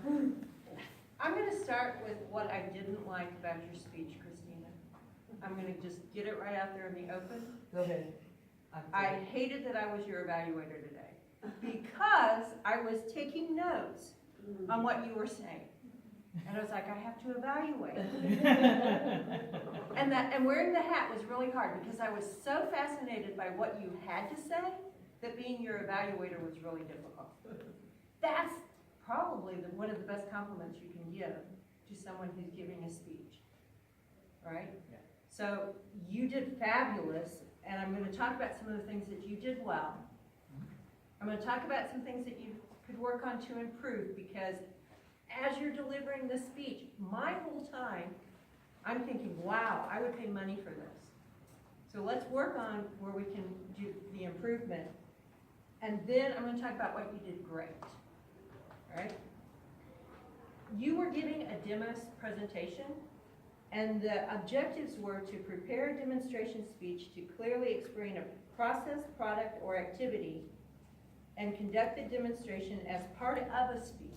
I'm going to start with what I didn't like about your speech, Christina. I'm going to just get it right out there in the open. Go ahead. I hated that I was your evaluator today because I was taking notes on what you were saying. And I was like, I have to evaluate. And wearing the hat was really hard because I was so fascinated by what you had to say that being your evaluator was really difficult. That's probably one of the best compliments you can give to someone who's giving a speech, right? Yeah. So you did fabulous, and I'm going to talk about some of the things that you did well. I'm going to talk about some things that you could work on to improve, because as you're delivering this speech, my whole time, I'm thinking, wow, I would pay money for this. So let's work on where we can do the improvement. And then I'm going to talk about what you did great. All right? You were giving a demos presentation, and the objectives were to prepare a demonstration speech to clearly explain a process, product, or activity, and conduct the demonstration as part of a speech.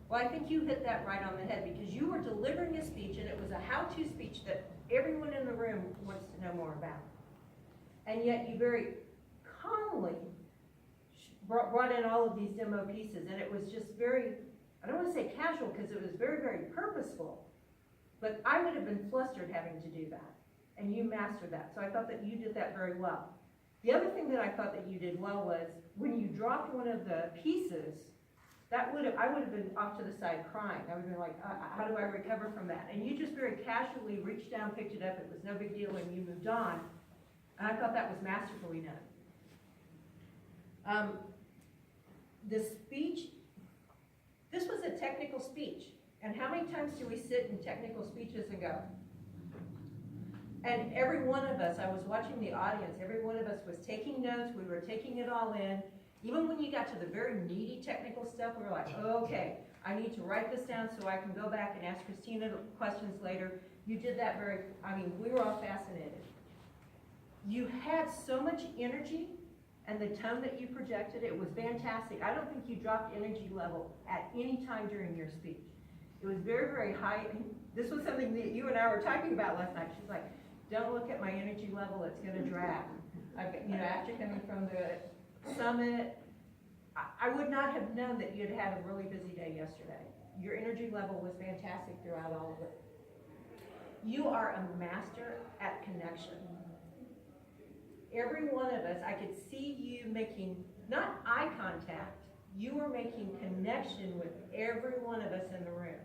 Well, I think you hit that right on the head, because you were delivering a speech, and it was a how-to speech that everyone in the room wants to know more about. And yet you very calmly brought in all of these demo pieces, and it was just very, I don't want to say casual, because it was very, very purposeful, but I would have been flustered having to do that, and you mastered that. So I thought that you did that very well. The other thing that I thought that you did well was when you dropped one of the pieces, I would have been off to the side crying. I would have been like, how do I recover from that? And you just very casually reached down, picked it up, it was no big deal, and you moved on. And I thought that was masterfully done. The speech, this was a technical speech. And how many times do we sit in technical speeches and go? And every one of us, I was watching the audience, every one of us was taking notes, we were taking it all in. Even when you got to the very meaty technical stuff, we were like, okay, I need to write this down so I can go back and ask Christina questions later. You did that we were all fascinated. You had so much energy, and the tone that you projected, it was fantastic. I don't think you dropped energy level at any time during your speech. It was very, very high. This was something that you and I were talking about last night. She's like, don't look at my energy level, it's gonna drag. After coming from the summit, I would not have known that you had had a really busy day yesterday. Your energy level was fantastic throughout all of it. You are a master at connection. Every one of us, I could see you making, not eye contact, you were making connection with every one of us in the room.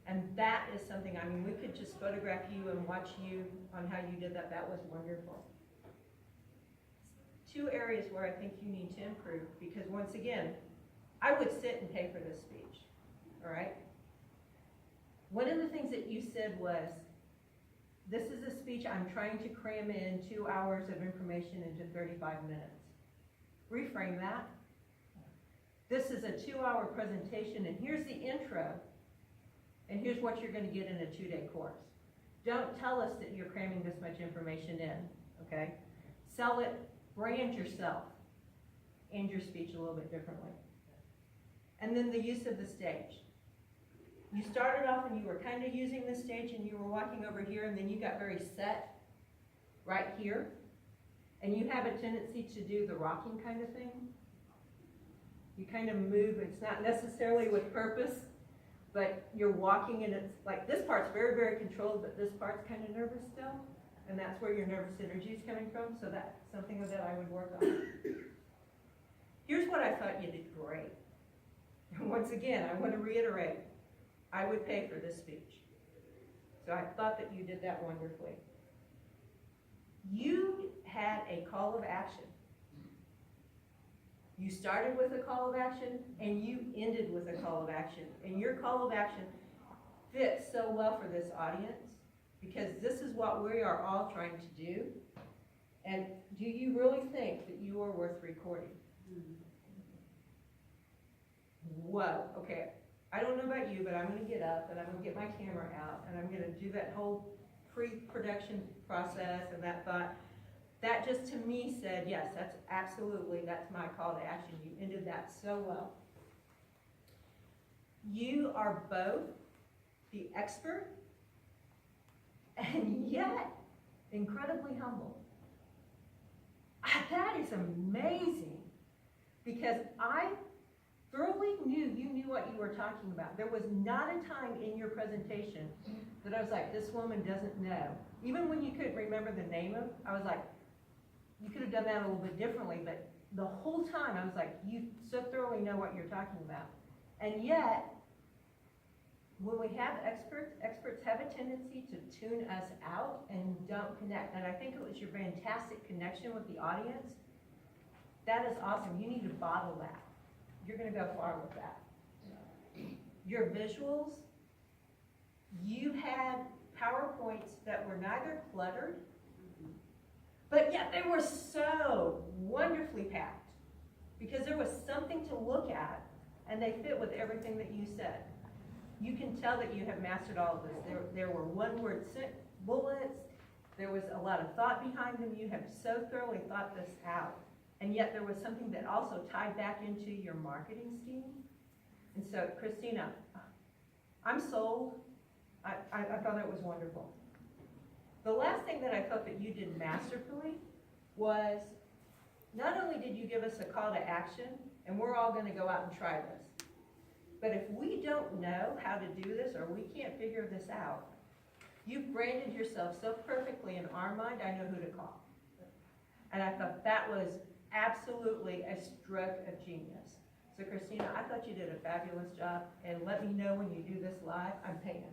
And that is something, we could just photograph you and watch you on how you did that. That was wonderful. Two areas where I think you need to improve, because once again, I would sit and pay for this speech, all right? One of the things that you said was, this is a speech I'm trying to cram in 2 hours of information into 35 minutes. Reframe that. This is a 2-hour presentation, and here's the intro, and here's what you're going to get in a 2-day course. Don't tell us that you're cramming this much information in, okay? Sell it, brand yourself and your speech a little bit differently. And then the use of the stage. You started off and you were kind of using the stage, and you were walking over here, and then you got very set right here. And you have a tendency to do the rocking kind of thing. You kind of move, it's not necessarily with purpose, but you're walking, and it's like this part's very, very controlled, but this part's kind of nervous still. And that's where your nervous energy is coming from, so that's something that I would work on. Here's what I thought you did great. And once again, I want to reiterate, I would pay for this speech. So I thought that you did that wonderfully. You had a call of action. You started with a call of action, and you ended with a call of action. And your call of action fits so well for this audience, because this is what we are all trying to do. And do you really think that you are worth recording? Whoa, okay. I don't know about you, but I'm going to get up, and I'm going to get my camera out, and I'm going to do that whole pre-production process and that thought. That just to me said, yes, that's my call to action. You ended that so well. You are both the expert and yet incredibly humble. That is amazing, because I thoroughly knew you knew what you were talking about. There was not a time in your presentation that I was like, this woman doesn't know. Even when you couldn't remember the name of, I was like, you could have done that a little bit differently, but the whole time I was like, you so thoroughly know what you're talking about. And yet, when we have experts have a tendency to tune us out and don't connect. And I think it was your fantastic connection with the audience. That is awesome. You need to bottle that. You're going to go far with that. Your visuals, you had PowerPoints that were neither cluttered, but yet they were so wonderfully packed, because there was something to look at, and they fit with everything that you said. You can tell that you have mastered all of this. There were one-word bullets. There was a lot of thought behind them. You have so thoroughly thought this out. And yet there was something that also tied back into your marketing scheme. And so, Christina, I'm sold. I thought it was wonderful. The last thing that I thought that you did masterfully was, not only did you give us a call to action, and we're all going to go out and try this, but if we don't know how to do this, or we can't figure this out, you've branded yourself so perfectly in our mind, I know who to call. And I thought that was absolutely a stroke of genius. So Christina, I thought you did a fabulous job, and let me know when you do this live. I'm paying.